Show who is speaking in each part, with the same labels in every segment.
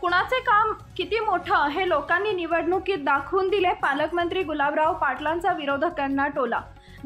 Speaker 1: कुणाचे काम किती मोठं हे लोकांनी निवडणुकीत दाखवून दिले। पालकमंत्री गुलाबराव पाटलांचा विरोधकांना टोला।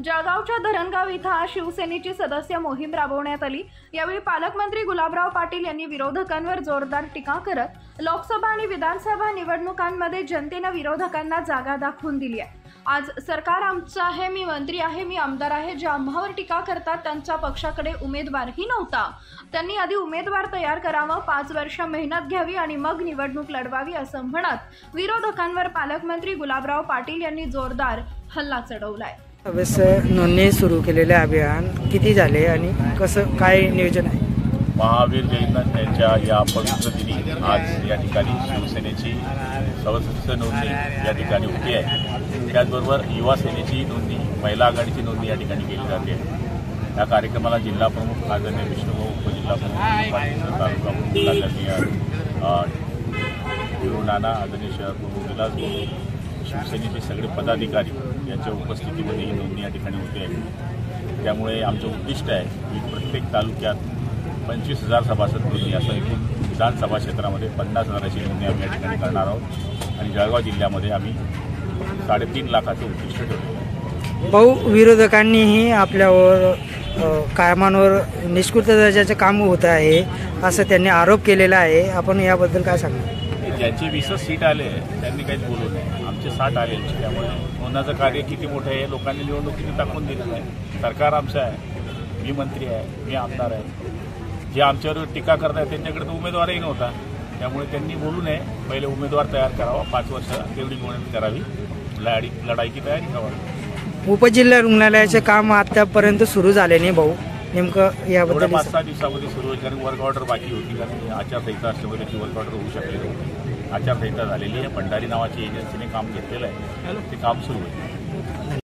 Speaker 1: जळगावच्या धरणगाव इथं आज शिवसेनेची सदस्य मोहीम राबवण्यात आली। यावेळी पालकमंत्री गुलाबराव पाटील यांनी विरोधकांवर जोरदार टीका करत लोकसभा आणि विधानसभा निवडणुकांमध्ये जनतेने विरोधकांना जागा दाखवून दिली आहे। आज सरकार आमचं आहे, मी मंत्री आहे, मी आमदार आहे, जे आम्हावर टीका करतात त्यांच्या पक्षाकडे उमेदवारही नव्हता। त्यांनी आधी उमेदवार तयार करावा, 5 वर्ष मेहनत घ्यावी आणि मग निवडणूक लढवावी असं म्हणत विरोधकांवर पालकमंत्री गुलाबराव पाटील यांनी जोरदार हल्ला चढवलाय।
Speaker 2: नोंदणी सुरू केलेले अभियान किती झाले आणि कसं काय नियोजन आहे?
Speaker 3: महावीर जयंत यांच्या या पवित्र दिनी आज या ठिकाणी शिवसेनेची सदस्य नोंदणी या ठिकाणी होती आहे। त्याचबरोबर युवा सेनेची नोंदणी, महिला आघाडीची नोंदणी या ठिकाणी केली जाते। या कार्यक्रमाला जिल्हा प्रमुख आदरणीय विष्णुभाऊ, उपजिल्हा प्रमुख तालुका प्रमुख नाना, आदरणीय शहर प्रमुख विलास भाऊ, शिवसेनेचे सगळे पदाधिकारी यांच्या उपस्थितीमध्ये ही नोंदणी या ठिकाणी होते आहे। त्यामुळे आमचं उद्दिष्ट आहे की प्रत्येक तालुक्यात 25,000 सभासद नोंदणी, असं एकूण विधानसभा क्षेत्रामध्ये 50,000ची नोंदणी आम्ही या ठिकाणी करणार आहोत आणि जळगाव जिल्ह्यामध्ये आम्ही 3.5 लाखाचं उद्दिष्ट ठेवलं।
Speaker 2: भाऊ, विरोधकांनीही आपल्यावर कामांवर निष्कृत दर्जाचे काम होत आहे असं त्यांनी आरोप केलेला आहे। आपण याबद्दल काय सांगणार?
Speaker 3: ज्यांची 20 सीट आले त्यांनी काहीच बोलू नये, आमचे 60 आले। त्यामुळे नोंदण्याचं कार्य किती मोठं आहे लोकांनी निवडणुकीने दाखवून दिलेलं आहे। सरकार आमचं आहे, मी मंत्री आहे, मी आमदार आहे। जे आमच्यावर टीका करतात त्यांच्याकडे तर उमेदवारही नव्हता, त्यामुळे त्यांनी बोलू नये, पहिले उमेदवार तयार करावा, 5 वर्ष तेवढी मेहनत करावी, लढाईची तयारी करावी।
Speaker 2: उपजिल्हा रुग्णालयाचे काम आतापर्यंत सुरू झाले नाही भाऊ, नेमकं याबद्दल?
Speaker 3: 5-6 दिवसामध्ये सुरू होईल, कारण वर्क ऑर्डर बाकी होती, कारण आचारसंहिता असल्यामुळे त्याची वर्क ऑर्डर होऊ शकली नव्हती। आचारसंहिता झालेली आहे, भंडारी नावाची एजन्सीने काम घेतलेलं आहे, ते काम सुरू आहे।